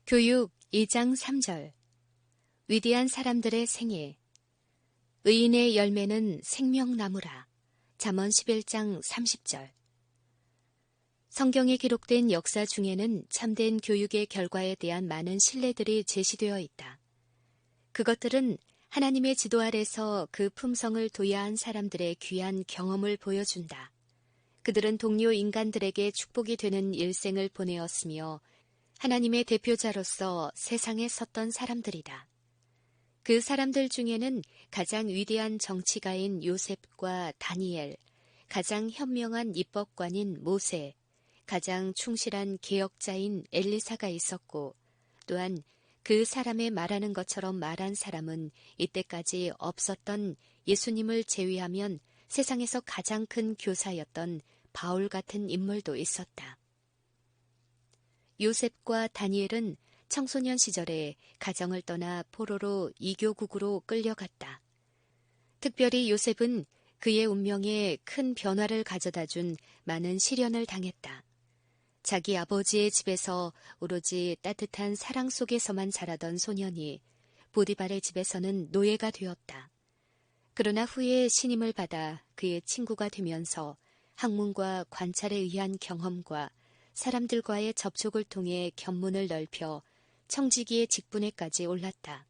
교육 2장 3절. 위대한 사람들의 생애. 의인의 열매는 생명나무라. 잠언 11장 30절. 성경에 기록된 역사 중에는 참된 교육의 결과에 대한 많은 신뢰들이 제시되어 있다. 그것들은 하나님의 지도 아래서 그 품성을 도야한 사람들의 귀한 경험을 보여준다. 그들은 동료 인간들에게 축복이 되는 일생을 보내었으며 하나님의 대표자로서 세상에 섰던 사람들이다. 그 사람들 중에는 가장 위대한 정치가인 요셉과 다니엘, 가장 현명한 입법관인 모세, 가장 충실한 개혁자인 엘리사가 있었고, 또한 그 사람의 말하는 것처럼 말한 사람은 이때까지 없었던 예수님을 제외하면 세상에서 가장 큰 교사였던 바울 같은 인물도 있었다. 요셉과 다니엘은 청소년 시절에 가정을 떠나 포로로 이교국으로 끌려갔다. 특별히 요셉은 그의 운명에 큰 변화를 가져다준 많은 시련을 당했다. 자기 아버지의 집에서 오로지 따뜻한 사랑 속에서만 자라던 소년이 보디발의 집에서는 노예가 되었다. 그러나 후에 신임을 받아 그의 친구가 되면서 학문과 관찰에 의한 경험과 사람들과의 접촉을 통해 견문을 넓혀 청지기의 직분에까지 올랐다.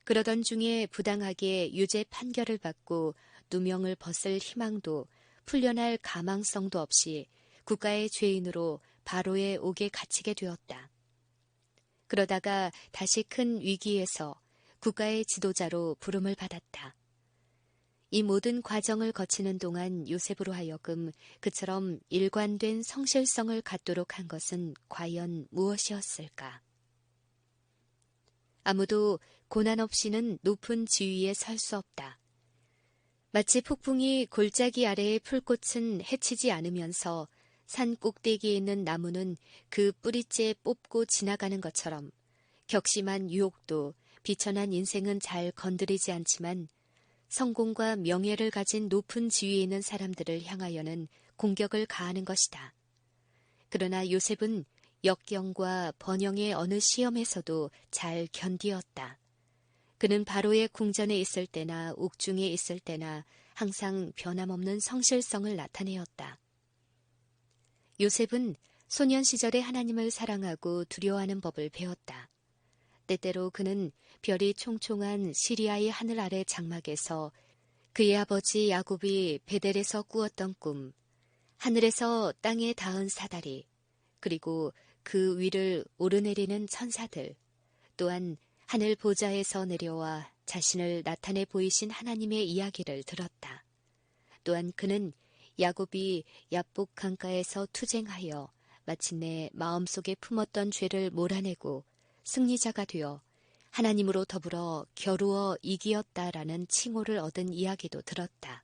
그러던 중에 부당하게 유죄 판결을 받고 누명을 벗을 희망도 풀려날 가망성도 없이 국가의 죄인으로 바로의 옥에 갇히게 되었다. 그러다가 다시 큰 위기에서 국가의 지도자로 부름을 받았다. 이 모든 과정을 거치는 동안 요셉으로 하여금 그처럼 일관된 성실성을 갖도록 한 것은 과연 무엇이었을까? 아무도 고난 없이는 높은 지위에 설 수 없다. 마치 폭풍이 골짜기 아래의 풀꽃은 해치지 않으면서 산 꼭대기에 있는 나무는 그 뿌리째 뽑고 지나가는 것처럼 격심한 유혹도 비천한 인생은 잘 건드리지 않지만 성공과 명예를 가진 높은 지위에 있는 사람들을 향하여는 공격을 가하는 것이다. 그러나 요셉은 역경과 번영의 어느 시험에서도 잘 견디었다. 그는 바로의 궁전에 있을 때나 옥중에 있을 때나 항상 변함없는 성실성을 나타내었다. 요셉은 소년 시절에 하나님을 사랑하고 두려워하는 법을 배웠다. 때때로 그는 별이 총총한 시리아의 하늘 아래 장막에서 그의 아버지 야곱이 베델에서 꾸었던 꿈, 하늘에서 땅에 닿은 사다리, 그리고 그 위를 오르내리는 천사들, 또한 하늘 보좌에서 내려와 자신을 나타내 보이신 하나님의 이야기를 들었다. 또한 그는 야곱이 야복 강가에서 투쟁하여 마침내 마음속에 품었던 죄를 몰아내고 승리자가 되어 하나님으로 더불어 겨루어 이기었다라는 칭호를 얻은 이야기도 들었다.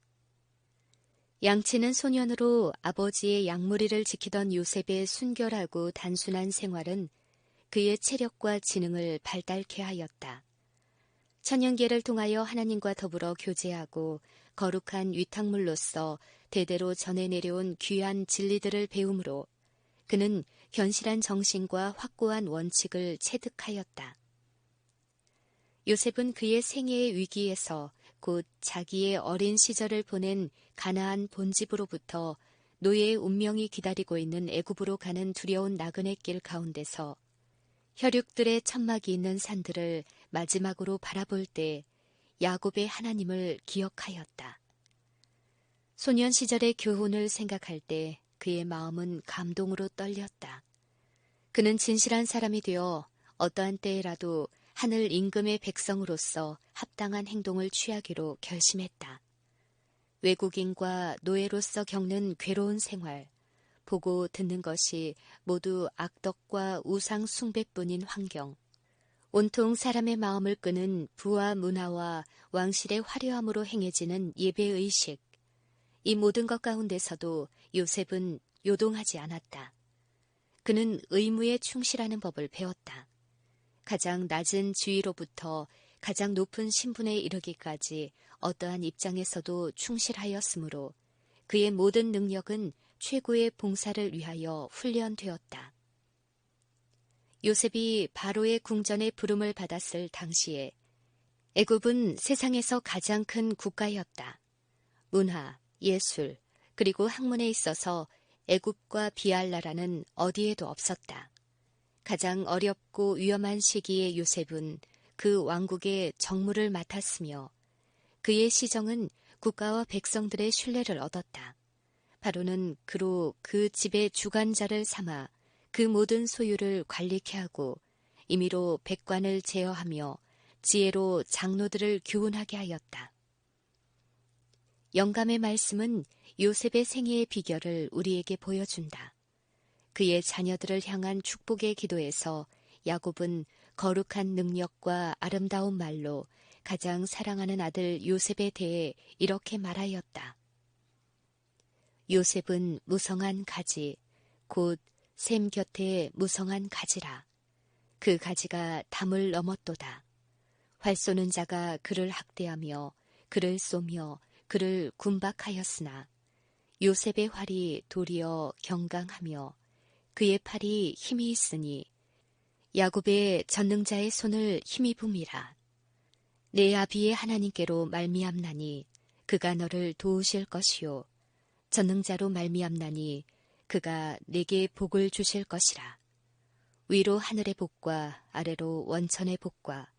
양치는 소년으로 아버지의 양무리를 지키던 요셉의 순결하고 단순한 생활은 그의 체력과 지능을 발달케 하였다. 천연계를 통하여 하나님과 더불어 교제하고 거룩한 위탁물로서 대대로 전해 내려온 귀한 진리들을 배움으로 그는 견실한 정신과 확고한 원칙을 체득하였다. 요셉은 그의 생애의 위기에서 곧 자기의 어린 시절을 보낸 가나안 본집으로부터 노예의 운명이 기다리고 있는 애굽으로 가는 두려운 나그네 길 가운데서 혈육들의 천막이 있는 산들을 마지막으로 바라볼 때 야곱의 하나님을 기억하였다. 소년 시절의 교훈을 생각할 때 그의 마음은 감동으로 떨렸다. 그는 진실한 사람이 되어 어떠한 때에라도 하늘 임금의 백성으로서 합당한 행동을 취하기로 결심했다. 외국인과 노예로서 겪는 괴로운 생활, 보고 듣는 것이 모두 악덕과 우상 숭배뿐인 환경, 온통 사람의 마음을 끄는 부와 문화와 왕실의 화려함으로 행해지는 예배의식, 이 모든 것 가운데서도 요셉은 요동하지 않았다. 그는 의무에 충실하는 법을 배웠다. 가장 낮은 지위로부터 가장 높은 신분에 이르기까지 어떠한 입장에서도 충실하였으므로 그의 모든 능력은 최고의 봉사를 위하여 훈련되었다. 요셉이 바로의 궁전에 부름을 받았을 당시에 애굽은 세상에서 가장 큰 국가였다. 문화, 예술, 그리고 학문에 있어서 애굽과 비할 나라는 어디에도 없었다. 가장 어렵고 위험한 시기에 요셉은 그 왕국의 정무를 맡았으며 그의 시정은 국가와 백성들의 신뢰를 얻었다. 바로는 그로 그 집의 주관자를 삼아 그 모든 소유를 관리케 하고 임의로 백관을 제어하며 지혜로 장로들을 교훈하게 하였다. 영감의 말씀은 요셉의 생애의 비결을 우리에게 보여준다. 그의 자녀들을 향한 축복의 기도에서 야곱은 거룩한 능력과 아름다운 말로 가장 사랑하는 아들 요셉에 대해 이렇게 말하였다. 요셉은 무성한 가지, 곧 샘 곁에 무성한 가지라. 그 가지가 담을 넘었도다. 활 쏘는 자가 그를 학대하며 그를 쏘며 그를 군박하였으나 요셉의 활이 도리어 경강하며 그의 팔이 힘이 있으니 야곱의 전능자의 손을 힘입음이라. 내 아비의 하나님께로 말미암나니 그가 너를 도우실 것이요 전능자로 말미암나니 그가 내게 복을 주실 것이라. 위로 하늘의 복과 아래로 원천의 복과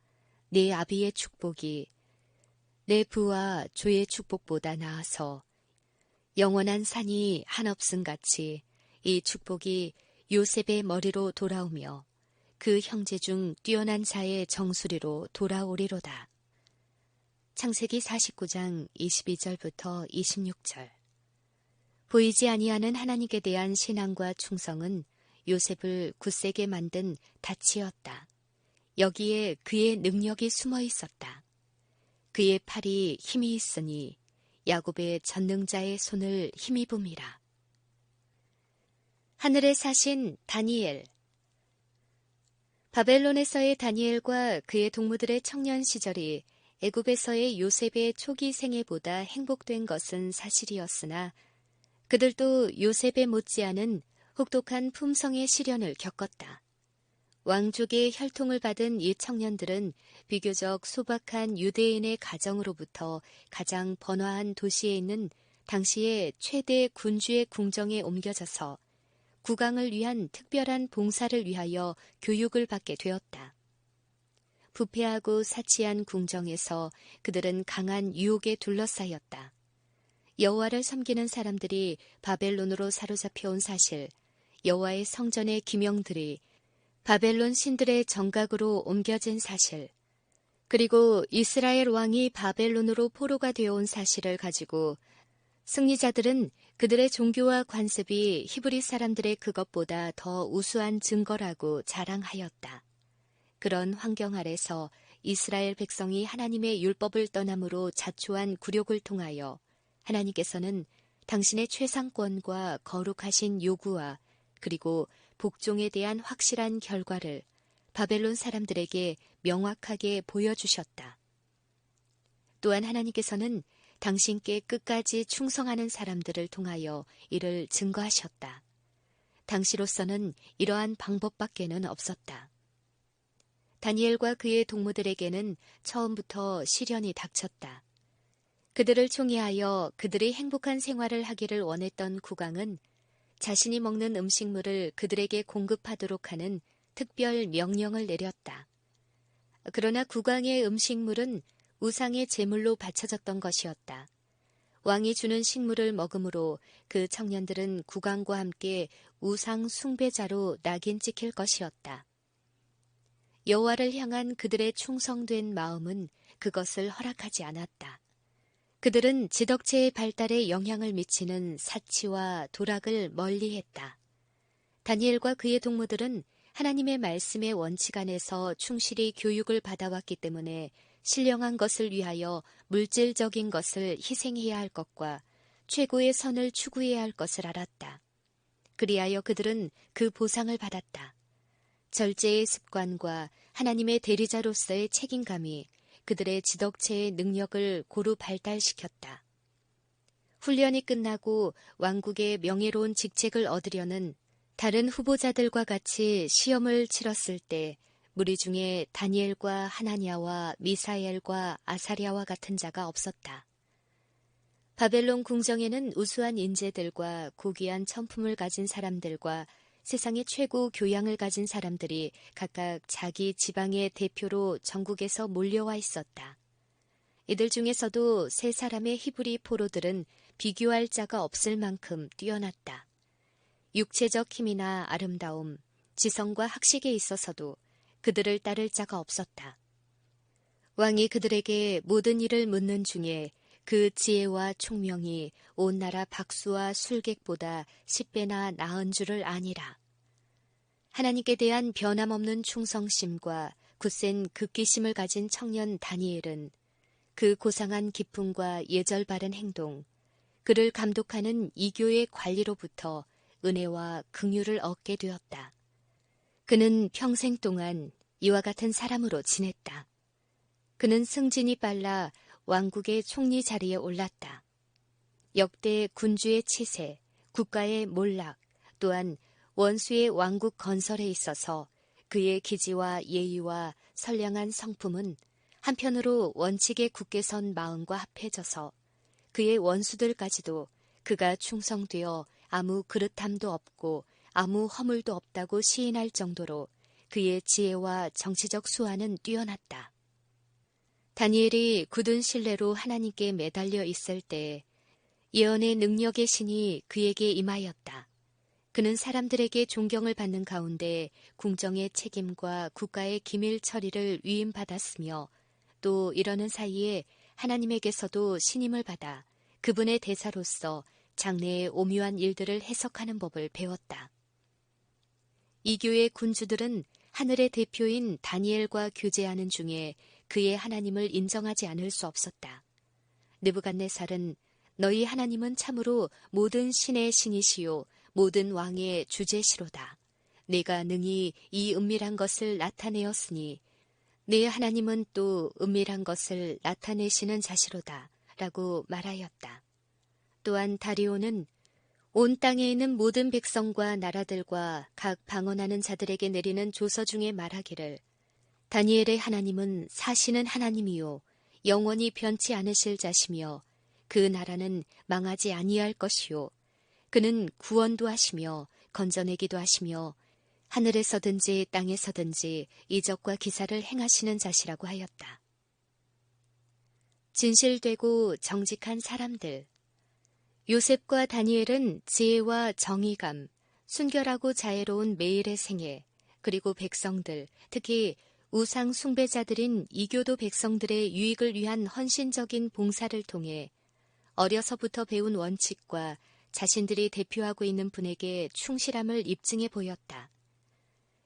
내 아비의 축복이 내 부와 조의 축복보다 나아서 영원한 산이 한없음같이 이 축복이 요셉의 머리로 돌아오며 그 형제 중 뛰어난 자의 정수리로 돌아오리로다. 창세기 49장 22절부터 26절. 보이지 아니하는 하나님께 대한 신앙과 충성은 요셉을 굳세게 만든 닻이었다. 여기에 그의 능력이 숨어 있었다. 그의 팔이 힘이 있으니 야곱의 전능자의 손을 힘입음이라. 하늘에 사신 다니엘. 바벨론에서의 다니엘과 그의 동무들의 청년 시절이 애굽에서의 요셉의 초기 생애보다 행복된 것은 사실이었으나 그들도 요셉에 못지않은 혹독한 품성의 시련을 겪었다. 왕족의 혈통을 받은 이 청년들은 비교적 소박한 유대인의 가정으로부터 가장 번화한 도시에 있는 당시의 최대 군주의 궁정에 옮겨져서 국왕을 위한 특별한 봉사를 위하여 교육을 받게 되었다. 부패하고 사치한 궁정에서 그들은 강한 유혹에 둘러싸였다. 여호와를 섬기는 사람들이 바벨론으로 사로잡혀온 사실, 여호와의 성전의 기명들이 바벨론 신들의 정각으로 옮겨진 사실, 그리고 이스라엘 왕이 바벨론으로 포로가 되어온 사실을 가지고 승리자들은 그들의 종교와 관습이 히브리 사람들의 그것보다 더 우수한 증거라고 자랑하였다. 그런 환경 아래서 이스라엘 백성이 하나님의 율법을 떠남으로 자초한 굴욕을 통하여 하나님께서는 당신의 최상권과 거룩하신 요구와 그리고 복종에 대한 확실한 결과를 바벨론 사람들에게 명확하게 보여주셨다. 또한 하나님께서는 당신께 끝까지 충성하는 사람들을 통하여 이를 증거하셨다. 당시로서는 이러한 방법밖에는 없었다. 다니엘과 그의 동무들에게는 처음부터 시련이 닥쳤다. 그들을 총애하여 그들이 행복한 생활을 하기를 원했던 국왕은 자신이 먹는 음식물을 그들에게 공급하도록 하는 특별 명령을 내렸다. 그러나 국왕의 음식물은 우상의 제물로 바쳐졌던 것이었다. 왕이 주는 식물을 먹음으로 그 청년들은 국왕과 함께 우상 숭배자로 낙인 찍힐 것이었다. 여호와를 향한 그들의 충성된 마음은 그것을 허락하지 않았다. 그들은 지덕체의 발달에 영향을 미치는 사치와 도락을 멀리했다. 다니엘과 그의 동무들은 하나님의 말씀의 원칙 안에서 충실히 교육을 받아왔기 때문에 신령한 것을 위하여 물질적인 것을 희생해야 할 것과 최고의 선을 추구해야 할 것을 알았다. 그리하여 그들은 그 보상을 받았다. 절제의 습관과 하나님의 대리자로서의 책임감이 그들의 지덕체의 능력을 고루 발달시켰다. 훈련이 끝나고 왕국의 명예로운 직책을 얻으려는 다른 후보자들과 같이 시험을 치렀을 때 무리 중에 다니엘과 하나냐와 미사엘과 아사랴와 같은 자가 없었다. 바벨론 궁정에는 우수한 인재들과 고귀한 천품을 가진 사람들과 세상의 최고 교양을 가진 사람들이 각각 자기 지방의 대표로 전국에서 몰려와 있었다. 이들 중에서도 세 사람의 히브리 포로들은 비교할 자가 없을 만큼 뛰어났다. 육체적 힘이나 아름다움, 지성과 학식에 있어서도 그들을 따를 자가 없었다. 왕이 그들에게 모든 일을 묻는 중에 그 지혜와 총명이 온 나라 박수와 술객보다 10배나 나은 줄을 아니라. 하나님께 대한 변함없는 충성심과 굳센 극기심을 가진 청년 다니엘은 그 고상한 기품과 예절 바른 행동, 그를 감독하는 이교의 관리로부터 은혜와 긍휼을 얻게 되었다. 그는 평생 동안 이와 같은 사람으로 지냈다. 그는 승진이 빨라 왕국의 총리 자리에 올랐다. 역대 군주의 치세, 국가의 몰락, 또한 원수의 왕국 건설에 있어서 그의 기지와 예의와 선량한 성품은 한편으로 원칙에 굳게 선 마음과 합해져서 그의 원수들까지도 그가 충성되어 아무 그릇함도 없고 아무 허물도 없다고 시인할 정도로 그의 지혜와 정치적 수완은 뛰어났다. 다니엘이 굳은 신뢰로 하나님께 매달려 있을 때 예언의 능력의 신이 그에게 임하였다. 그는 사람들에게 존경을 받는 가운데 궁정의 책임과 국가의 기밀 처리를 위임받았으며 또 이러는 사이에 하나님에게서도 신임을 받아 그분의 대사로서 장래의 오묘한 일들을 해석하는 법을 배웠다. 이교의 군주들은 하늘의 대표인 다니엘과 교제하는 중에 그의 하나님을 인정하지 않을 수 없었다. 느부갓네살은 너희 하나님은 참으로 모든 신의 신이시요 모든 왕의 주제시로다. 내가 능히 이 은밀한 것을 나타내었으니 네 하나님은 또 은밀한 것을 나타내시는 자시로다 라고 말하였다. 또한 다리오는 온 땅에 있는 모든 백성과 나라들과 각 방언하는 자들에게 내리는 조서 중에 말하기를 다니엘의 하나님은 사시는 하나님이요 영원히 변치 않으실 자시며 그 나라는 망하지 아니할 것이요 그는 구원도 하시며 건져내기도 하시며 하늘에서든지 땅에서든지 이적과 기사를 행하시는 자시라고 하였다. 진실되고 정직한 사람들. 요셉과 다니엘은 지혜와 정의감, 순결하고 자애로운 매일의 생애, 그리고 백성들, 특히 우상 숭배자들인 이교도 백성들의 유익을 위한 헌신적인 봉사를 통해 어려서부터 배운 원칙과 자신들이 대표하고 있는 분에게 충실함을 입증해 보였다.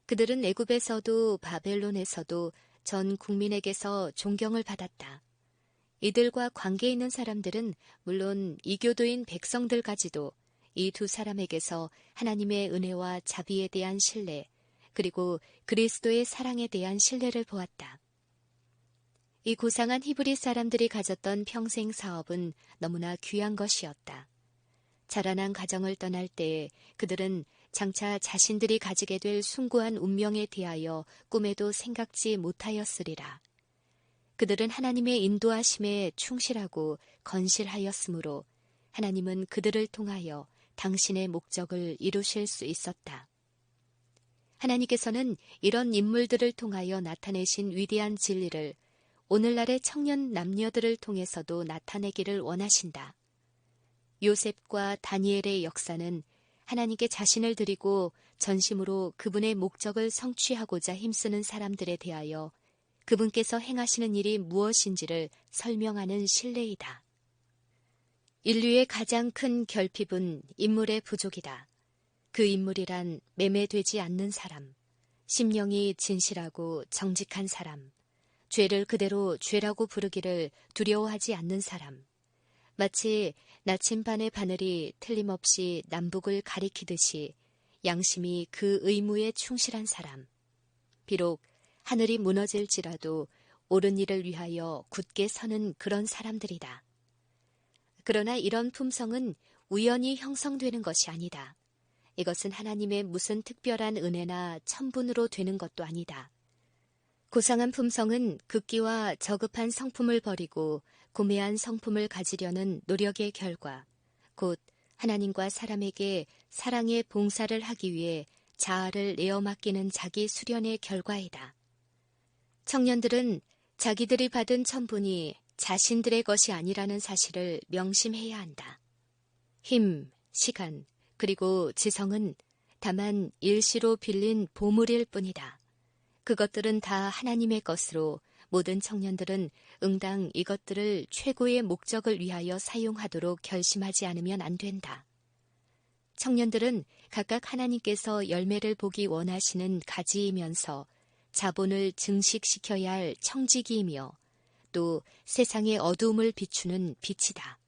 그들은 애굽에서도 바벨론에서도 전 국민에게서 존경을 받았다. 이들과 관계 있는 사람들은 물론 이교도인 백성들까지도 이 두 사람에게서 하나님의 은혜와 자비에 대한 신뢰, 그리고 그리스도의 사랑에 대한 신뢰를 보았다. 이 고상한 히브리 사람들이 가졌던 평생 사업은 너무나 귀한 것이었다. 자라난 가정을 떠날 때에 그들은 장차 자신들이 가지게 될 숭고한 운명에 대하여 꿈에도 생각지 못하였으리라. 그들은 하나님의 인도하심에 충실하고 건실하였으므로 하나님은 그들을 통하여 당신의 목적을 이루실 수 있었다. 하나님께서는 이런 인물들을 통하여 나타내신 위대한 진리를 오늘날의 청년 남녀들을 통해서도 나타내기를 원하신다. 요셉과 다니엘의 역사는 하나님께 자신을 드리고 전심으로 그분의 목적을 성취하고자 힘쓰는 사람들에 대하여 그분께서 행하시는 일이 무엇인지를 설명하는 신뢰이다. 인류의 가장 큰 결핍은 인물의 부족이다. 그 인물이란 매매되지 않는 사람, 심령이 진실하고 정직한 사람, 죄를 그대로 죄라고 부르기를 두려워하지 않는 사람, 마치 나침반의 바늘이 틀림없이 남북을 가리키듯이 양심이 그 의무에 충실한 사람, 비록 하늘이 무너질지라도 옳은 일을 위하여 굳게 서는 그런 사람들이다. 그러나 이런 품성은 우연히 형성되는 것이 아니다. 이것은 하나님의 무슨 특별한 은혜나 천분으로 되는 것도 아니다. 고상한 품성은 극기와 저급한 성품을 버리고 고매한 성품을 가지려는 노력의 결과, 곧 하나님과 사람에게 사랑의 봉사를 하기 위해 자아를 내어 맡기는 자기 수련의 결과이다. 청년들은 자기들이 받은 천분이 자신들의 것이 아니라는 사실을 명심해야 한다. 힘, 시간, 그리고 지성은 다만 일시로 빌린 보물일 뿐이다. 그것들은 다 하나님의 것으로 모든 청년들은 응당 이것들을 최고의 목적을 위하여 사용하도록 결심하지 않으면 안 된다. 청년들은 각각 하나님께서 열매를 보기 원하시는 가지이면서 자본을 증식시켜야 할 청지기이며 또 세상의 어두움을 비추는 빛이다.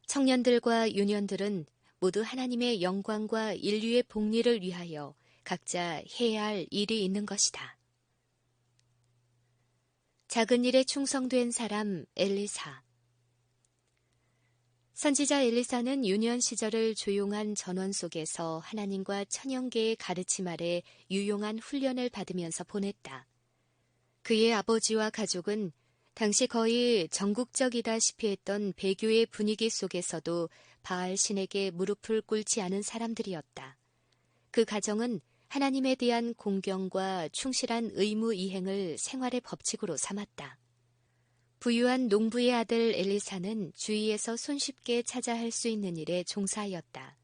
청년들과 유년들은 모두 하나님의 영광과 인류의 복리를 위하여 각자 해야 할 일이 있는 것이다. 작은 일에 충성된 사람 엘리사. 선지자 엘리사는 유년 시절을 조용한 전원 속에서 하나님과 천연계의 가르침 아래 유용한 훈련을 받으면서 보냈다. 그의 아버지와 가족은 당시 거의 전국적이다시피 했던 배교의 분위기 속에서도 바알 신에게 무릎을 꿇지 않은 사람들이었다. 그 가정은 하나님에 대한 공경과 충실한 의무 이행을 생활의 법칙으로 삼았다. 부유한 농부의 아들 엘리사는 주위에서 손쉽게 찾아 할 수 있는 일에 종사하였다.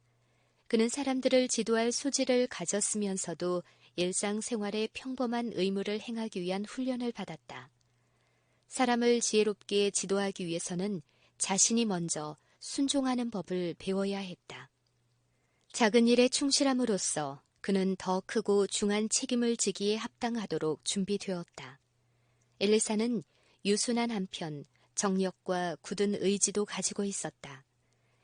그는 사람들을 지도할 소질을 가졌으면서도 일상생활의 평범한 의무를 행하기 위한 훈련을 받았다. 사람을 지혜롭게 지도하기 위해서는 자신이 먼저 순종하는 법을 배워야 했다. 작은 일에 충실함으로써 그는 더 크고 중한 책임을 지기에 합당하도록 준비되었다. 엘리사는 유순한 한편 정력과 굳은 의지도 가지고 있었다.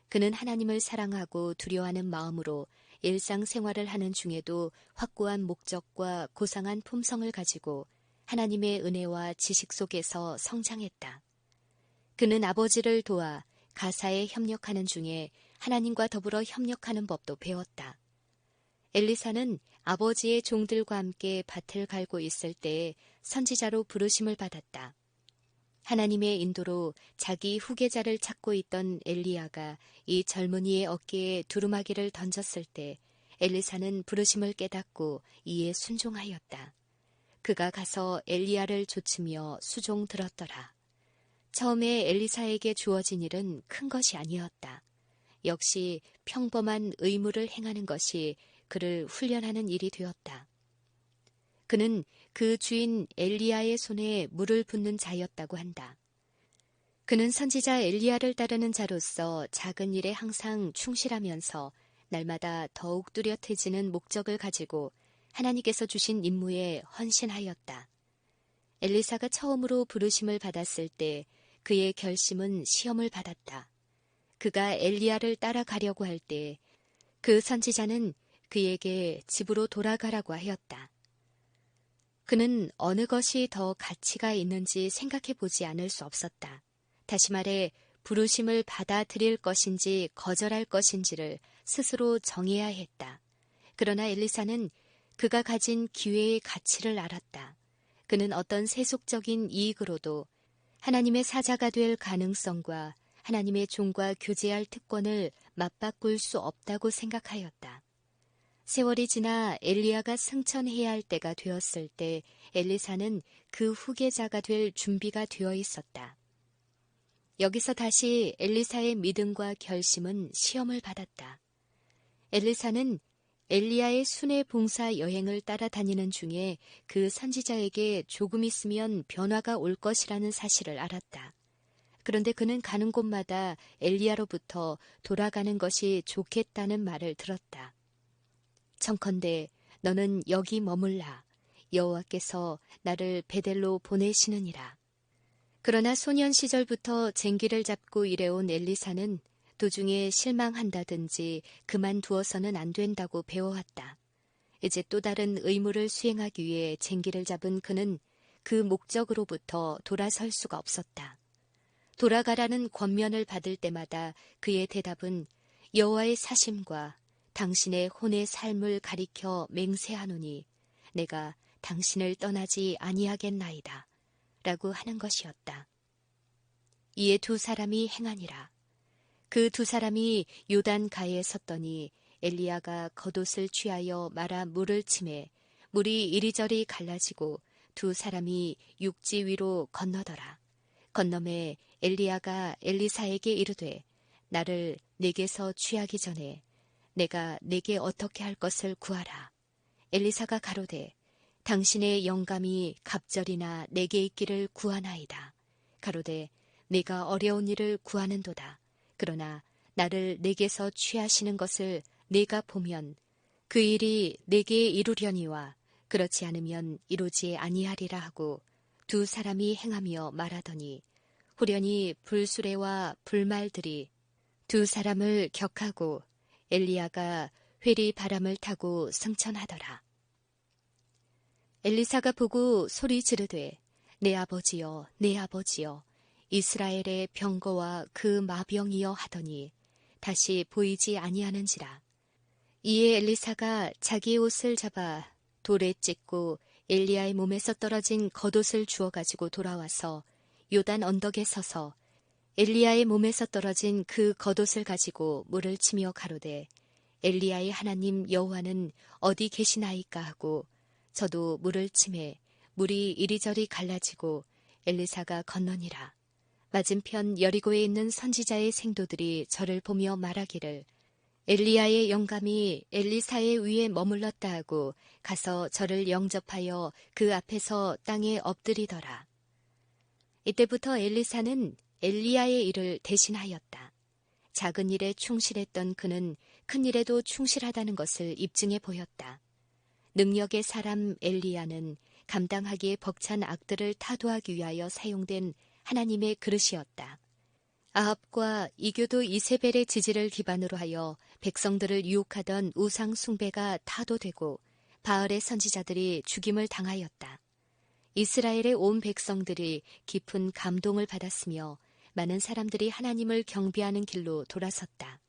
그는 하나님을 사랑하고 두려워하는 마음으로 일상생활을 하는 중에도 확고한 목적과 고상한 품성을 가지고 하나님의 은혜와 지식 속에서 성장했다. 그는 아버지를 도와 가사에 협력하는 중에 하나님과 더불어 협력하는 법도 배웠다. 엘리사는 아버지의 종들과 함께 밭을 갈고 있을 때에 선지자로 부르심을 받았다. 하나님의 인도로 자기 후계자를 찾고 있던 엘리야가 이 젊은이의 어깨에 두루마기를 던졌을 때 엘리사는 부르심을 깨닫고 이에 순종하였다. 그가 가서 엘리야를 좇으며 수종 들었더라. 처음에 엘리사에게 주어진 일은 큰 것이 아니었다. 역시 평범한 의무를 행하는 것이 그를 훈련하는 일이 되었다. 그는 그 주인 엘리야의 손에 물을 붓는 자였다고 한다. 그는 선지자 엘리야를 따르는 자로서 작은 일에 항상 충실하면서 날마다 더욱 뚜렷해지는 목적을 가지고 하나님께서 주신 임무에 헌신하였다. 엘리사가 처음으로 부르심을 받았을 때 그의 결심은 시험을 받았다. 그가 엘리야를 따라가려고 할 때 그 선지자는 그에게 집으로 돌아가라고 하였다. 그는 어느 것이 더 가치가 있는지 생각해 보지 않을 수 없었다. 다시 말해 부르심을 받아들일 것인지 거절할 것인지를 스스로 정해야 했다. 그러나 엘리사는 그가 가진 기회의 가치를 알았다. 그는 어떤 세속적인 이익으로도 하나님의 사자가 될 가능성과 하나님의 종과 교제할 특권을 맞바꿀 수 없다고 생각하였다. 세월이 지나 엘리야가 승천해야 할 때가 되었을 때 엘리사는 그 후계자가 될 준비가 되어 있었다. 여기서 다시 엘리사의 믿음과 결심은 시험을 받았다. 엘리사는 엘리야의 순회 봉사 여행을 따라다니는 중에 그 선지자에게 조금 있으면 변화가 올 것이라는 사실을 알았다. 그런데 그는 가는 곳마다 엘리야로부터 돌아가는 것이 좋겠다는 말을 들었다. 청컨대 너는 여기 머물라. 여호와께서 나를 베델로 보내시느니라. 그러나 소년 시절부터 쟁기를 잡고 일해온 엘리사는 도중에 실망한다든지 그만두어서는 안 된다고 배워왔다. 이제 또 다른 의무를 수행하기 위해 쟁기를 잡은 그는 그 목적으로부터 돌아설 수가 없었다. 돌아가라는 권면을 받을 때마다 그의 대답은 여호와의 사심과 당신의 혼의 삶을 가리켜 맹세하노니 내가 당신을 떠나지 아니하겠나이다. 라고 하는 것이었다. 이에 두 사람이 행하니라. 그 두 사람이 요단가에 섰더니 엘리야가 겉옷을 취하여 말아 물을 치매 물이 이리저리 갈라지고 두 사람이 육지 위로 건너더라. 건너매 엘리야가 엘리사에게 이르되 나를 내게서 취하기 전에 내가 내게 어떻게 할 것을 구하라. 엘리사가 가로되 당신의 영감이 갑절이나 내게 있기를 구하나이다. 가로되 내가 어려운 일을 구하는도다. 그러나 나를 내게서 취하시는 것을 내가 보면 그 일이 내게 이루려니와 그렇지 않으면 이루지 아니하리라 하고 두 사람이 행하며 말하더니 후련히 불수레와 불말들이 두 사람을 격하고 엘리야가 회리 바람을 타고 승천하더라. 엘리사가 보고 소리 지르되 내 아버지여 내 아버지여 이스라엘의 병거와 그 마병이여 하더니 다시 보이지 아니하는지라. 이에 엘리사가 자기의 옷을 잡아 돌에 찢고 엘리야의 몸에서 떨어진 겉옷을 주워 가지고 돌아와서 요단 언덕에 서서 엘리야의 몸에서 떨어진 그 겉옷을 가지고 물을 치며 가로되 엘리야의 하나님 여호와는 어디 계시나이까 하고 저도 물을 치매 물이 이리저리 갈라지고 엘리사가 건너니라. 맞은편 여리고에 있는 선지자의 생도들이 저를 보며 말하기를 엘리야의 영감이 엘리사의 위에 머물렀다 하고 가서 저를 영접하여 그 앞에서 땅에 엎드리더라. 이때부터 엘리사는 엘리야의 일을 대신하였다. 작은 일에 충실했던 그는 큰 일에도 충실하다는 것을 입증해 보였다. 능력의 사람 엘리야는 감당하기에 벅찬 악들을 타도하기 위하여 사용된 하나님의 그릇이었다. 아합과 이교도 이세벨의 지지를 기반으로 하여 백성들을 유혹하던 우상 숭배가 타도되고 바알의 선지자들이 죽임을 당하였다. 이스라엘의 온 백성들이 깊은 감동을 받았으며 많은 사람들이 하나님을 경배하는 길로 돌아섰다.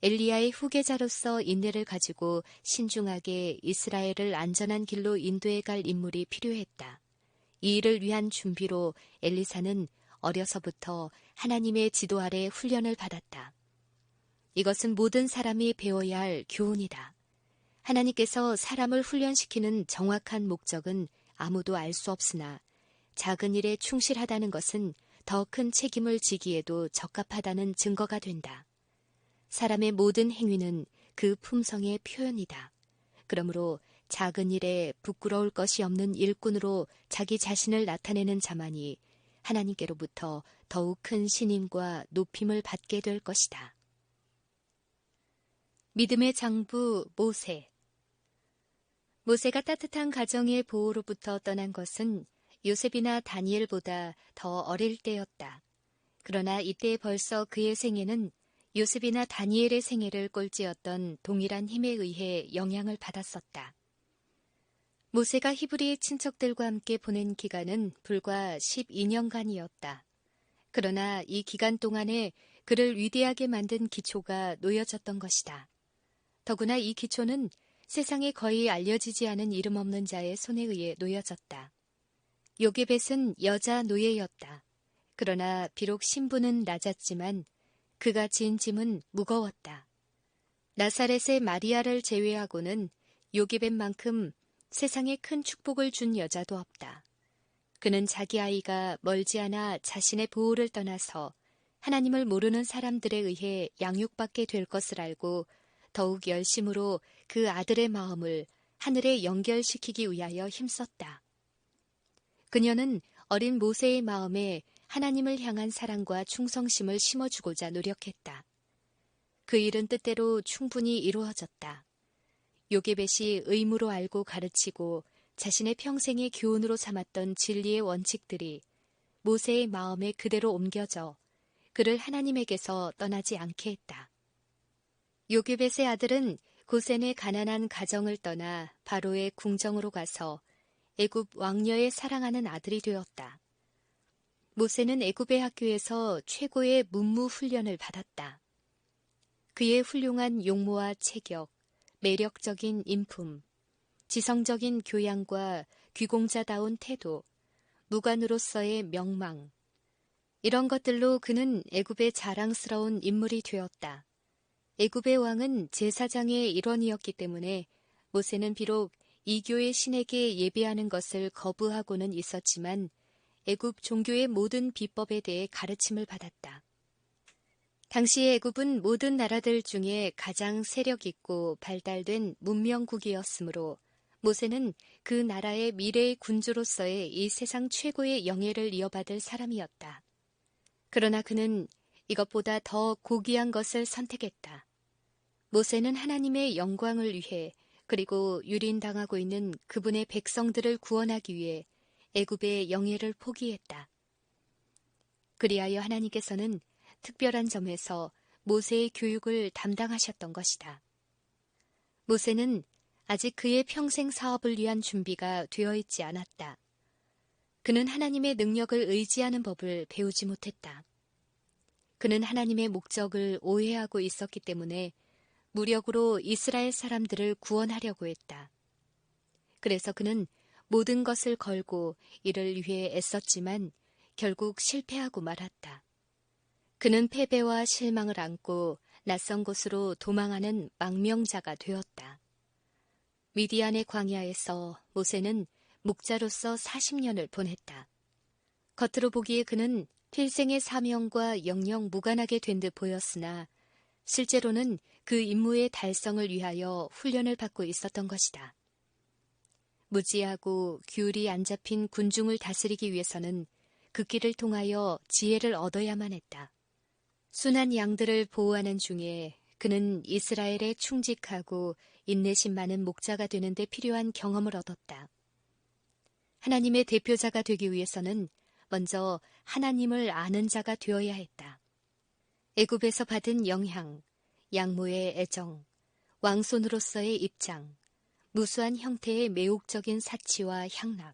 엘리야의 후계자로서 인내를 가지고 신중하게 이스라엘을 안전한 길로 인도해 갈 인물이 필요했다. 이 일을 위한 준비로 엘리사는 어려서부터 하나님의 지도 아래 훈련을 받았다. 이것은 모든 사람이 배워야 할 교훈이다. 하나님께서 사람을 훈련시키는 정확한 목적은 아무도 알 수 없으나 작은 일에 충실하다는 것은 더 큰 책임을 지기에도 적합하다는 증거가 된다. 사람의 모든 행위는 그 품성의 표현이다. 그러므로 작은 일에 부끄러울 것이 없는 일꾼으로 자기 자신을 나타내는 자만이 하나님께로부터 더욱 큰 신임과 높임을 받게 될 것이다. 믿음의 장부 모세. 모세가 따뜻한 가정의 보호로부터 떠난 것은 요셉이나 다니엘보다 더 어릴 때였다. 그러나 이때 벌써 그의 생애는 요셉이나 다니엘의 생애를 꼴찌었던 동일한 힘에 의해 영향을 받았었다. 모세가 히브리 친척들과 함께 보낸 기간은 불과 12년간이었다. 그러나 이 기간 동안에 그를 위대하게 만든 기초가 놓여졌던 것이다. 더구나 이 기초는 세상에 거의 알려지지 않은 이름 없는 자의 손에 의해 놓여졌다. 요게벳은 여자 노예였다. 그러나 비록 신분은 낮았지만 그가 진 짐은 무거웠다. 나사렛의 마리아를 제외하고는 요게벳만큼 세상에 큰 축복을 준 여자도 없다. 그는 자기 아이가 멀지 않아 자신의 보호를 떠나서 하나님을 모르는 사람들에 의해 양육받게 될 것을 알고 더욱 열심으로 그 아들의 마음을 하늘에 연결시키기 위하여 힘썼다. 그녀는 어린 모세의 마음에 하나님을 향한 사랑과 충성심을 심어주고자 노력했다. 그 일은 뜻대로 충분히 이루어졌다. 요게벳이 의무로 알고 가르치고 자신의 평생의 교훈으로 삼았던 진리의 원칙들이 모세의 마음에 그대로 옮겨져 그를 하나님에게서 떠나지 않게 했다. 요게벳의 아들은 고센의 가난한 가정을 떠나 바로의 궁정으로 가서 애굽 왕녀의 사랑하는 아들이 되었다. 모세는 애굽의 학교에서 최고의 문무 훈련을 받았다. 그의 훌륭한 용모와 체격, 매력적인 인품, 지성적인 교양과 귀공자다운 태도, 무관으로서의 명망, 이런 것들로 그는 애굽의 자랑스러운 인물이 되었다. 애굽의 왕은 제사장의 일원이었기 때문에 모세는 비록 이교의 신에게 예배하는 것을 거부하고는 있었지만 애굽 종교의 모든 비법에 대해 가르침을 받았다. 당시의 애굽은 모든 나라들 중에 가장 세력있고 발달된 문명국이었으므로 모세는 그 나라의 미래의 군주로서의 이 세상 최고의 영예를 이어받을 사람이었다. 그러나 그는 이것보다 더 고귀한 것을 선택했다. 모세는 하나님의 영광을 위해 그리고 유린당하고 있는 그분의 백성들을 구원하기 위해 애굽의 영예를 포기했다. 그리하여 하나님께서는 특별한 점에서 모세의 교육을 담당하셨던 것이다. 모세는 아직 그의 평생 사업을 위한 준비가 되어 있지 않았다. 그는 하나님의 능력을 의지하는 법을 배우지 못했다. 그는 하나님의 목적을 오해하고 있었기 때문에 무력으로 이스라엘 사람들을 구원하려고 했다. 그래서 그는 모든 것을 걸고 이를 위해 애썼지만 결국 실패하고 말았다. 그는 패배와 실망을 안고 낯선 곳으로 도망하는 망명자가 되었다. 미디안의 광야에서 모세는 목자로서 40년을 보냈다. 겉으로 보기에 그는 필생의 사명과 영영 무관하게 된 듯 보였으나 실제로는 그 임무의 달성을 위하여 훈련을 받고 있었던 것이다. 무지하고 규율이 안 잡힌 군중을 다스리기 위해서는 그 길을 통하여 지혜를 얻어야만 했다. 순한 양들을 보호하는 중에 그는 이스라엘에 충직하고 인내심 많은 목자가 되는 데 필요한 경험을 얻었다. 하나님의 대표자가 되기 위해서는 먼저 하나님을 아는 자가 되어야 했다. 애굽에서 받은 영향, 양모의 애정, 왕손으로서의 입장, 무수한 형태의 매혹적인 사치와 향락,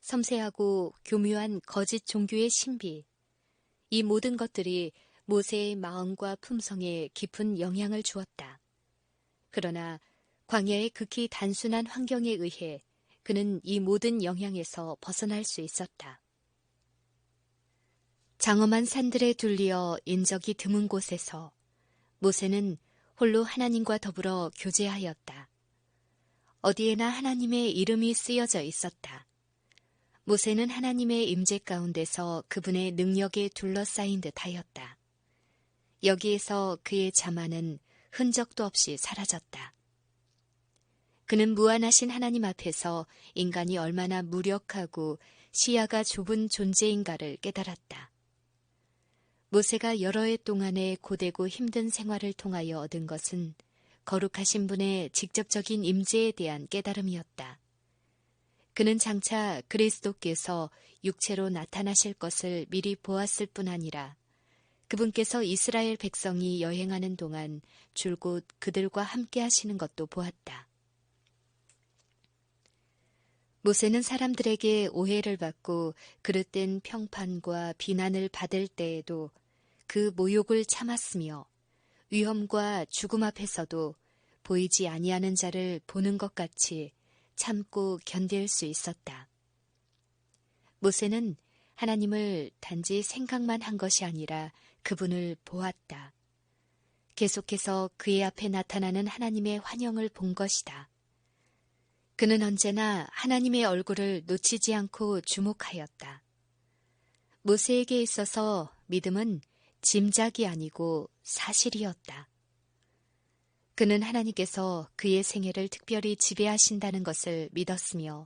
섬세하고 교묘한 거짓 종교의 신비, 이 모든 것들이 모세의 마음과 품성에 깊은 영향을 주었다. 그러나 광야의 극히 단순한 환경에 의해 그는 이 모든 영향에서 벗어날 수 있었다. 장엄한 산들에 둘리어 인적이 드문 곳에서 모세는 홀로 하나님과 더불어 교제하였다. 어디에나 하나님의 이름이 쓰여져 있었다. 모세는 하나님의 임재 가운데서 그분의 능력에 둘러싸인 듯 하였다. 여기에서 그의 자만은 흔적도 없이 사라졌다. 그는 무한하신 하나님 앞에서 인간이 얼마나 무력하고 시야가 좁은 존재인가를 깨달았다. 모세가 여러 해 동안의 고되고 힘든 생활을 통하여 얻은 것은 거룩하신 분의 직접적인 임재에 대한 깨달음이었다. 그는 장차 그리스도께서 육체로 나타나실 것을 미리 보았을 뿐 아니라 그분께서 이스라엘 백성이 여행하는 동안 줄곧 그들과 함께 하시는 것도 보았다. 모세는 사람들에게 오해를 받고 그릇된 평판과 비난을 받을 때에도 그 모욕을 참았으며 위험과 죽음 앞에서도 보이지 아니하는 자를 보는 것 같이 참고 견딜 수 있었다. 모세는 하나님을 단지 생각만 한 것이 아니라 그분을 보았다. 계속해서 그의 앞에 나타나는 하나님의 환영을 본 것이다. 그는 언제나 하나님의 얼굴을 놓치지 않고 주목하였다. 모세에게 있어서 믿음은 짐작이 아니고 사실이었다. 그는 하나님께서 그의 생애를 특별히 지배하신다는 것을 믿었으며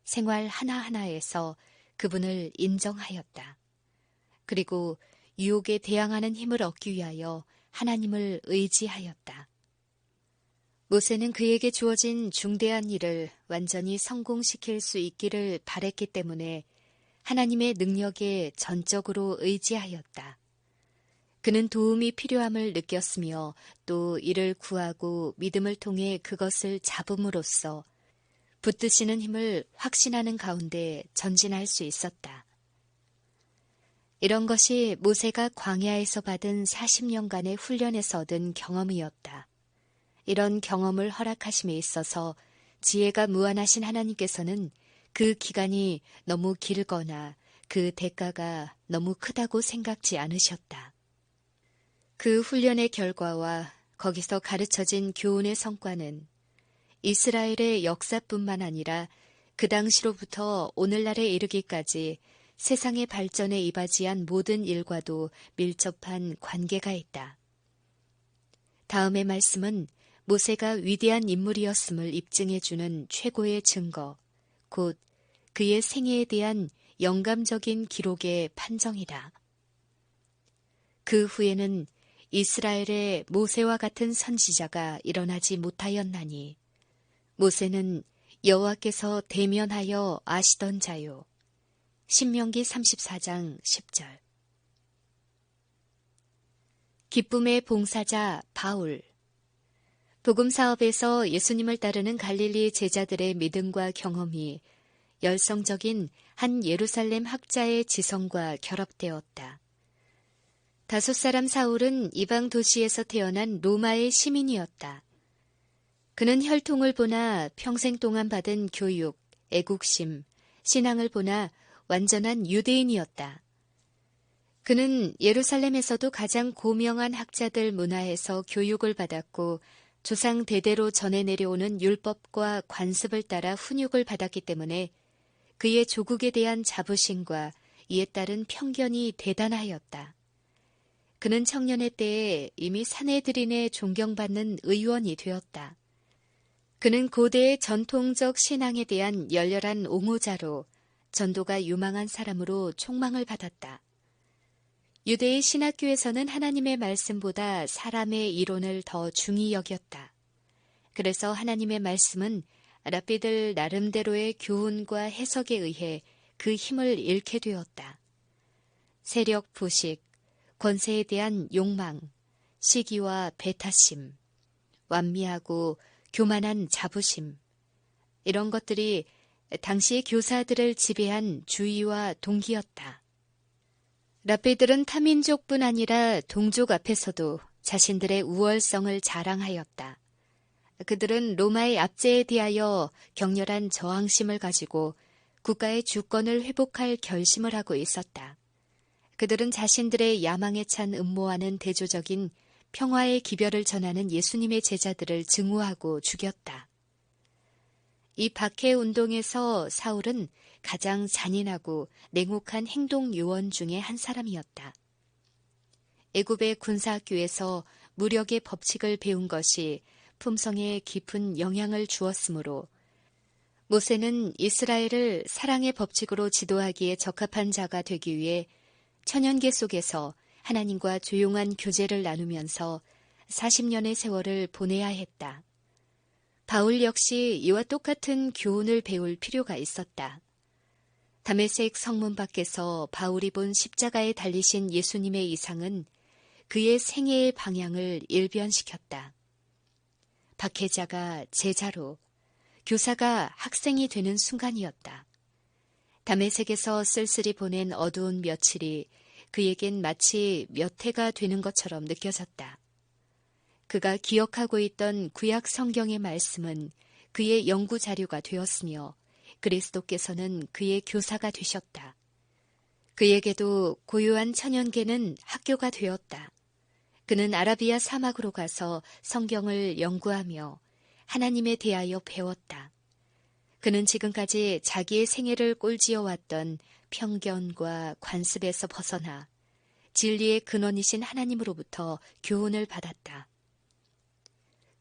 생활 하나하나에서 그분을 인정하였다. 그리고 유혹에 대항하는 힘을 얻기 위하여 하나님을 의지하였다. 모세는 그에게 주어진 중대한 일을 완전히 성공시킬 수 있기를 바랬기 때문에 하나님의 능력에 전적으로 의지하였다. 그는 도움이 필요함을 느꼈으며 또 이를 구하고 믿음을 통해 그것을 잡음으로써 붙드시는 힘을 확신하는 가운데 전진할 수 있었다. 이런 것이 모세가 광야에서 받은 40년간의 훈련에서 얻은 경험이었다. 이런 경험을 허락하심에 있어서 지혜가 무한하신 하나님께서는 그 기간이 너무 길거나 그 대가가 너무 크다고 생각지 않으셨다. 그 훈련의 결과와 거기서 가르쳐진 교훈의 성과는 이스라엘의 역사뿐만 아니라 그 당시로부터 오늘날에 이르기까지 세상의 발전에 이바지한 모든 일과도 밀접한 관계가 있다. 다음의 말씀은 모세가 위대한 인물이었음을 입증해주는 최고의 증거, 곧 그의 생애에 대한 영감적인 기록의 판정이다. 그 후에는 이스라엘의 모세와 같은 선지자가 일어나지 못하였나니 모세는 여호와께서 대면하여 아시던 자요. 신명기 34장 10절. 기쁨의 봉사자 바울. 복음 사업에서 예수님을 따르는 갈릴리 제자들의 믿음과 경험이 열성적인 한 예루살렘 학자의 지성과 결합되었다. 5사람 사울은 이방 도시에서 태어난 로마의 시민이었다. 그는 혈통을 보나 평생 동안 받은 교육, 애국심, 신앙을 보나 완전한 유대인이었다. 그는 예루살렘에서도 가장 고명한 학자들 문화에서 교육을 받았고 조상 대대로 전해 내려오는 율법과 관습을 따라 훈육을 받았기 때문에 그의 조국에 대한 자부심과 이에 따른 편견이 대단하였다. 그는 청년의 때에 이미 사내들인에 존경받는 의원이 되었다. 그는 고대의 전통적 신앙에 대한 열렬한 옹호자로 전도가 유망한 사람으로 촉망을 받았다. 유대의 신학교에서는 하나님의 말씀보다 사람의 이론을 더 중히 여겼다. 그래서 하나님의 말씀은 랍비들 나름대로의 교훈과 해석에 의해 그 힘을 잃게 되었다. 세력 부식, 권세에 대한 욕망, 시기와 배타심, 완미하고 교만한 자부심, 이런 것들이 당시의 교사들을 지배한 주의와 동기였다. 랍비들은 타민족뿐 아니라 동족 앞에서도 자신들의 우월성을 자랑하였다. 그들은 로마의 압제에 대하여 격렬한 저항심을 가지고 국가의 주권을 회복할 결심을 하고 있었다. 그들은 자신들의 야망에 찬 음모와는 대조적인 평화의 기별을 전하는 예수님의 제자들을 증오하고 죽였다. 이 박해 운동에서 사울은 가장 잔인하고 냉혹한 행동 요원 중에 한 사람이었다. 애굽의 군사학교에서 무력의 법칙을 배운 것이 품성에 깊은 영향을 주었으므로 모세는 이스라엘을 사랑의 법칙으로 지도하기에 적합한 자가 되기 위해 천연계 속에서 하나님과 조용한 교제를 나누면서 40년의 세월을 보내야 했다. 바울 역시 이와 똑같은 교훈을 배울 필요가 있었다. 다메섹 성문 밖에서 바울이 본 십자가에 달리신 예수님의 이상은 그의 생애의 방향을 일변시켰다. 박해자가 제자로, 교사가 학생이 되는 순간이었다. 다메섹에서 쓸쓸히 보낸 어두운 며칠이 그에겐 마치 몇 해가 되는 것처럼 느껴졌다. 그가 기억하고 있던 구약 성경의 말씀은 그의 연구 자료가 되었으며 그리스도께서는 그의 교사가 되셨다. 그에게도 고요한 천연계는 학교가 되었다. 그는 아라비아 사막으로 가서 성경을 연구하며 하나님에 대하여 배웠다. 그는 지금까지 자기의 생애를 꼴지어왔던 편견과 관습에서 벗어나 진리의 근원이신 하나님으로부터 교훈을 받았다.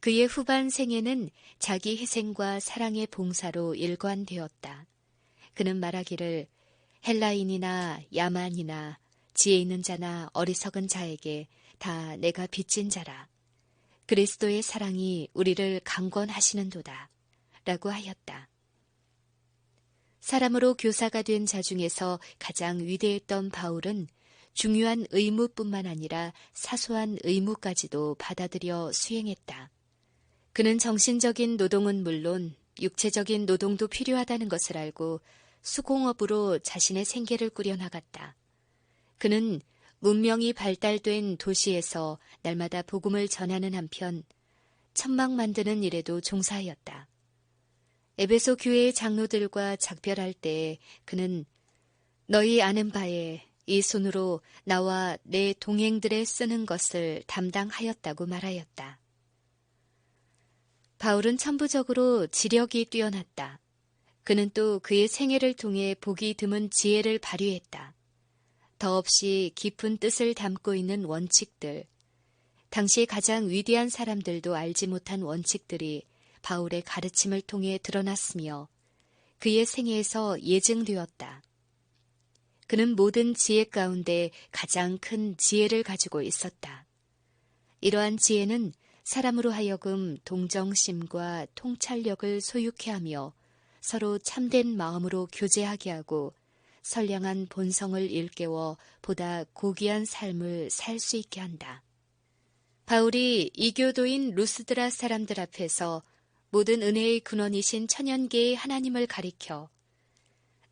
그의 후반 생애는 자기 희생과 사랑의 봉사로 일관되었다. 그는 말하기를 헬라인이나 야만이나 지혜 있는 자나 어리석은 자에게 다 내가 빚진 자라. 그리스도의 사랑이 우리를 강권하시는도다. 라고 하였다. 사람으로 교사가 된 자 중에서 가장 위대했던 바울은 중요한 의무뿐만 아니라 사소한 의무까지도 받아들여 수행했다. 그는 정신적인 노동은 물론 육체적인 노동도 필요하다는 것을 알고 수공업으로 자신의 생계를 꾸려나갔다. 그는 문명이 발달된 도시에서 날마다 복음을 전하는 한편 천막 만드는 일에도 종사하였다. 에베소 교회의 장로들과 작별할 때 그는 너희 아는 바에 이 손으로 나와 내 동행들의 쓰는 것을 담당하였다고 말하였다. 바울은 천부적으로 지력이 뛰어났다. 그는 또 그의 생애를 통해 보기 드문 지혜를 발휘했다. 더없이 깊은 뜻을 담고 있는 원칙들, 당시 가장 위대한 사람들도 알지 못한 원칙들이 바울의 가르침을 통해 드러났으며 그의 생애에서 예증되었다. 그는 모든 지혜 가운데 가장 큰 지혜를 가지고 있었다. 이러한 지혜는 사람으로 하여금 동정심과 통찰력을 소유케 하며 서로 참된 마음으로 교제하게 하고 선량한 본성을 일깨워 보다 고귀한 삶을 살 수 있게 한다. 바울이 이교도인 루스드라 사람들 앞에서 모든 은혜의 근원이신 천연계의 하나님을 가리켜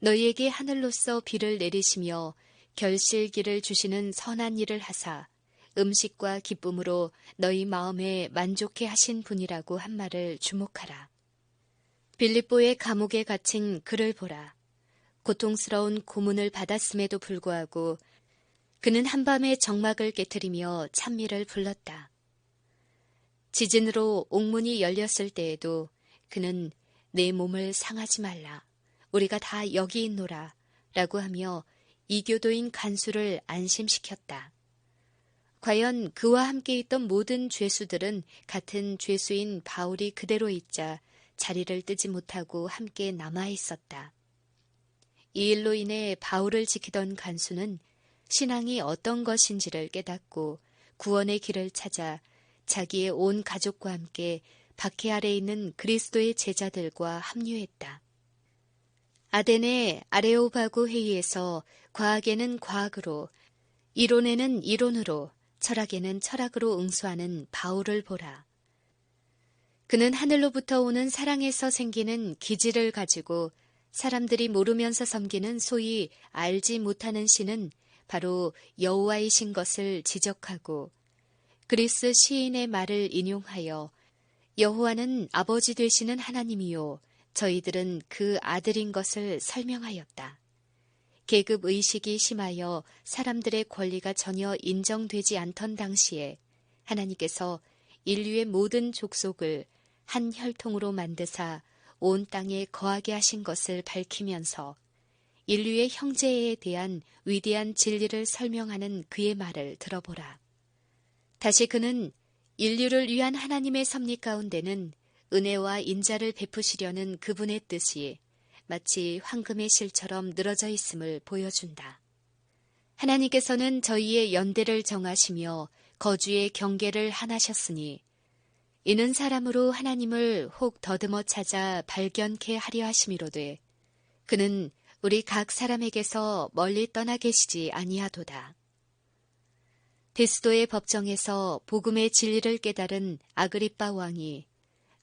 너희에게 하늘로서 비를 내리시며 결실기를 주시는 선한 일을 하사 음식과 기쁨으로 너희 마음에 만족해 하신 분이라고 한 말을 주목하라. 빌립보의 감옥에 갇힌 그를 보라. 고통스러운 고문을 받았음에도 불구하고 그는 한밤에 정막을 깨트리며 찬미를 불렀다. 지진으로 옥문이 열렸을 때에도 그는 내 몸을 상하지 말라. 우리가 다 여기 있노라. 라고 하며 이교도인 간수를 안심시켰다. 과연 그와 함께 있던 모든 죄수들은 같은 죄수인 바울이 그대로 있자 자리를 뜨지 못하고 함께 남아 있었다. 이 일로 인해 바울을 지키던 간수는 신앙이 어떤 것인지를 깨닫고 구원의 길을 찾아 자기의 온 가족과 함께 박해 아래 있는 그리스도의 제자들과 합류했다. 아덴의 아레오바고 회의에서 과학에는 과학으로, 이론에는 이론으로, 철학에는 철학으로 응수하는 바울을 보라. 그는 하늘로부터 오는 사랑에서 생기는 기질을 가지고 사람들이 모르면서 섬기는 소위 알지 못하는 신은 바로 여호와이신 것을 지적하고 그리스 시인의 말을 인용하여 여호와는 아버지 되시는 하나님이요 저희들은 그 아들인 것을 설명하였다. 계급 의식이 심하여 사람들의 권리가 전혀 인정되지 않던 당시에 하나님께서 인류의 모든 족속을 한 혈통으로 만드사 온 땅에 거하게 하신 것을 밝히면서 인류의 형제에 대한 위대한 진리를 설명하는 그의 말을 들어보라. 다시 그는 인류를 위한 하나님의 섭리 가운데는 은혜와 인자를 베푸시려는 그분의 뜻이 마치 황금의 실처럼 늘어져 있음을 보여준다. 하나님께서는 저희의 연대를 정하시며 거주의 경계를 하나셨으니 이는 사람으로 하나님을 혹 더듬어 찾아 발견케 하려 하심이로되 그는 우리 각 사람에게서 멀리 떠나 계시지 아니하도다. 데스도의 법정에서 복음의 진리를 깨달은 아그리빠 왕이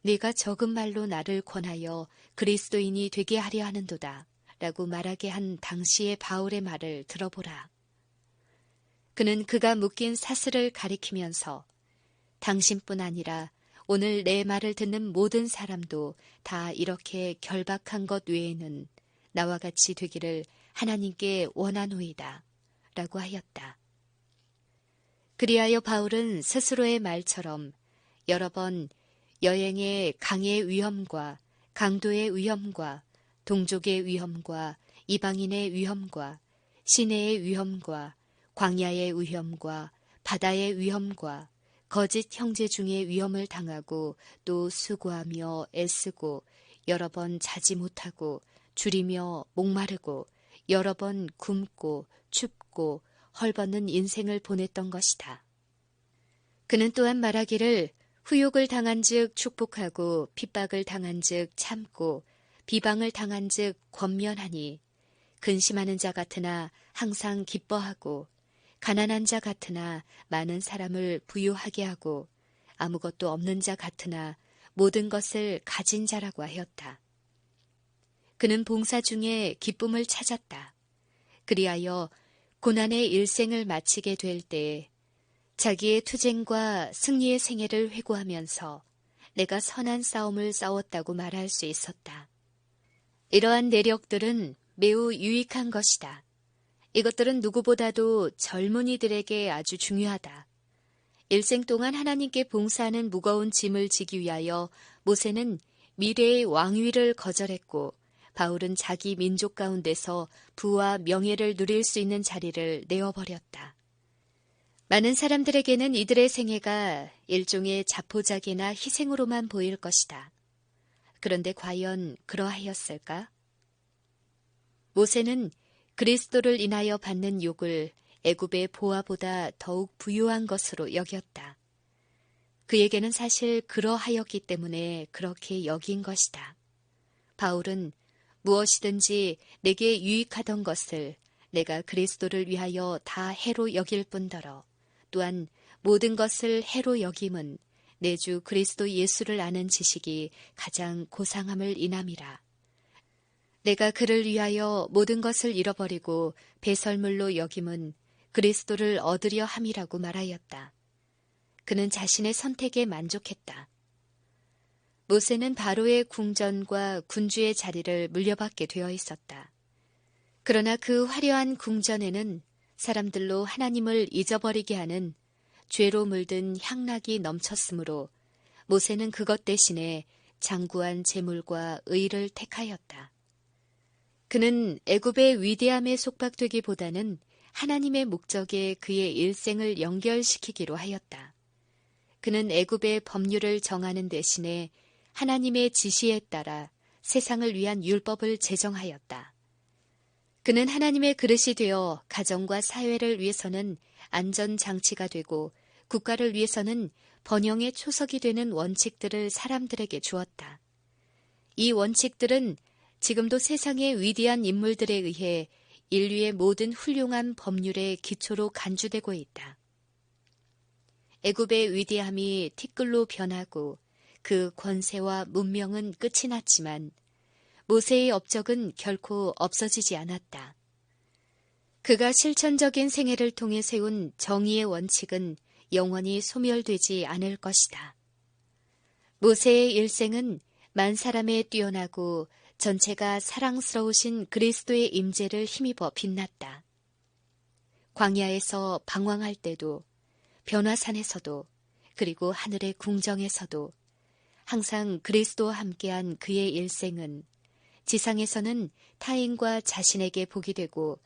네가 적은 말로 나를 권하여 그리스도인이 되게 하려 하는도다 라고 말하게 한 당시의 바울의 말을 들어보라. 그는 그가 묶인 사슬을 가리키면서 당신뿐 아니라 오늘 내 말을 듣는 모든 사람도 다 이렇게 결박한 것 외에는 나와 같이 되기를 하나님께 원하노이다 라고 하였다. 그리하여 바울은 스스로의 말처럼 여러 번 여행의 강의 위험과 강도의 위험과 동족의 위험과 이방인의 위험과 시내의 위험과 광야의 위험과 바다의 위험과 거짓 형제 중의 위험을 당하고 또 수고하며 애쓰고 여러 번 자지 못하고 줄이며 목마르고 여러 번 굶고 춥고 헐벗는 인생을 보냈던 것이다. 그는 또한 말하기를 후욕을 당한즉 축복하고 핍박을 당한즉 참고 비방을 당한즉 권면하니 근심하는 자 같으나 항상 기뻐하고 가난한 자 같으나 많은 사람을 부유하게 하고 아무것도 없는 자 같으나 모든 것을 가진 자라고 하였다. 그는 봉사 중에 기쁨을 찾았다. 그리하여 고난의 일생을 마치게 될 때 자기의 투쟁과 승리의 생애를 회고하면서 내가 선한 싸움을 싸웠다고 말할 수 있었다. 이러한 내력들은 매우 유익한 것이다. 이것들은 누구보다도 젊은이들에게 아주 중요하다. 일생 동안 하나님께 봉사하는 무거운 짐을 지기 위하여 모세는 미래의 왕위를 거절했고 바울은 자기 민족 가운데서 부와 명예를 누릴 수 있는 자리를 내어버렸다. 많은 사람들에게는 이들의 생애가 일종의 자포자기나 희생으로만 보일 것이다. 그런데 과연 그러하였을까? 모세는 그리스도를 인하여 받는 욕을 애굽의 보화보다 더욱 부유한 것으로 여겼다. 그에게는 사실 그러하였기 때문에 그렇게 여긴 것이다. 바울은 무엇이든지 내게 유익하던 것을 내가 그리스도를 위하여 다 해로 여길 뿐더러 또한 모든 것을 해로 여김은 내 주 그리스도 예수를 아는 지식이 가장 고상함을 인함이라. 내가 그를 위하여 모든 것을 잃어버리고 배설물로 여김은 그리스도를 얻으려 함이라고 말하였다. 그는 자신의 선택에 만족했다. 모세는 바로의 궁전과 군주의 자리를 물려받게 되어 있었다. 그러나 그 화려한 궁전에는 사람들로 하나님을 잊어버리게 하는 죄로 물든 향락이 넘쳤으므로 모세는 그것 대신에 장구한 재물과 의를 택하였다. 그는 애굽의 위대함에 속박되기보다는 하나님의 목적에 그의 일생을 연결시키기로 하였다. 그는 애굽의 법률을 정하는 대신에 하나님의 지시에 따라 세상을 위한 율법을 제정하였다. 그는 하나님의 그릇이 되어 가정과 사회를 위해서는 안전장치가 되고 국가를 위해서는 번영의 초석이 되는 원칙들을 사람들에게 주었다. 이 원칙들은 지금도 세상의 위대한 인물들에 의해 인류의 모든 훌륭한 법률의 기초로 간주되고 있다. 애굽의 위대함이 티끌로 변하고 그 권세와 문명은 끝이 났지만 모세의 업적은 결코 없어지지 않았다. 그가 실천적인 생애를 통해 세운 정의의 원칙은 영원히 소멸되지 않을 것이다. 모세의 일생은 만 사람에 뛰어나고 전체가 사랑스러우신 그리스도의 임재를 힘입어 빛났다. 광야에서 방황할 때도 변화산에서도 그리고 하늘의 궁정에서도 항상 그리스도와 함께한 그의 일생은 지상에서는 타인과 자신에게 복이 되고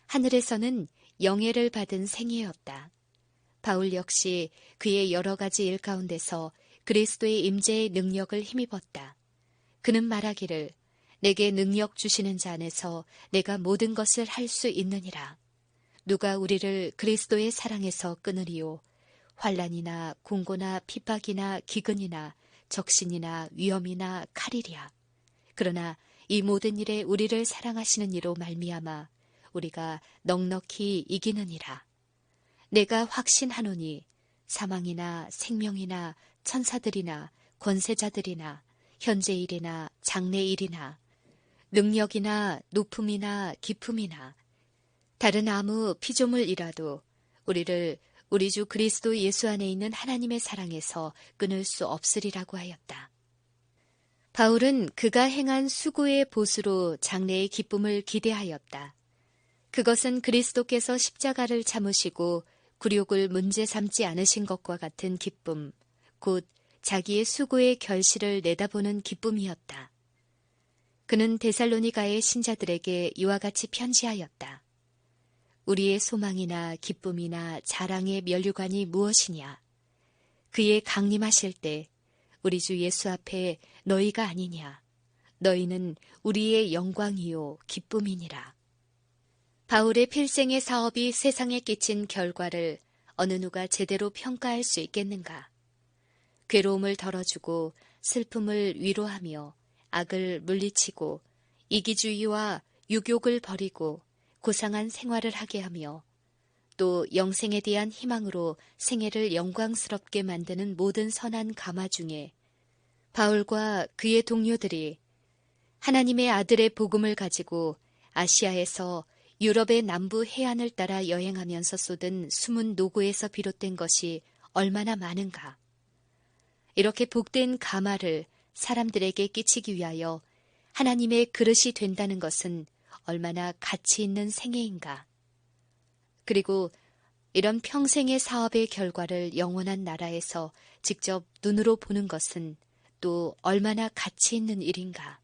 하늘에서는 영예를 받은 생애였다. 바울 역시 그의 여러 가지 일 가운데서 그리스도의 임재의 능력을 힘입었다. 그는 말하기를 내게 능력 주시는 자 안에서 내가 모든 것을 할 수 있느니라. 누가 우리를 그리스도의 사랑에서 끊으리요. 환난이나 공고나 핍박이나 기근이나 적신이나 위험이나 칼이랴. 그러나 이 모든 일에 우리를 사랑하시는 이로 말미암아 우리가 넉넉히 이기느니라. 내가 확신하노니 사망이나 생명이나 천사들이나 권세자들이나 현재일이나 장래일이나 능력이나 높음이나 깊음이나 다른 아무 피조물이라도 우리를 우리 주 그리스도 예수 안에 있는 하나님의 사랑에서 끊을 수 없으리라고 하였다. 바울은 그가 행한 수고의 보수로 장래의 기쁨을 기대하였다. 그것은 그리스도께서 십자가를 참으시고 굴욕을 문제 삼지 않으신 것과 같은 기쁨, 곧 자기의 수고의 결실을 내다보는 기쁨이었다. 그는 데살로니가의 신자들에게 이와 같이 편지하였다. 우리의 소망이나 기쁨이나 자랑의 면류관이 무엇이냐? 그의 강림하실 때 우리 주 예수 앞에 너희가 아니냐? 너희는 우리의 영광이요 기쁨이니라. 바울의 필생의 사업이 세상에 끼친 결과를 어느 누가 제대로 평가할 수 있겠는가? 괴로움을 덜어주고 슬픔을 위로하며 악을 물리치고 이기주의와 유욕을 버리고 고상한 생활을 하게 하며 또 영생에 대한 희망으로 생애를 영광스럽게 만드는 모든 선한 가마 중에 바울과 그의 동료들이 하나님의 아들의 복음을 가지고 아시아에서 유럽의 남부 해안을 따라 여행하면서 쏟은 숨은 노고에서 비롯된 것이 얼마나 많은가. 이렇게 복된 가마를 사람들에게 끼치기 위하여 하나님의 그릇이 된다는 것은 얼마나 가치 있는 생애인가. 그리고 이런 평생의 사업의 결과를 영원한 나라에서 직접 눈으로 보는 것은 또 얼마나 가치 있는 일인가.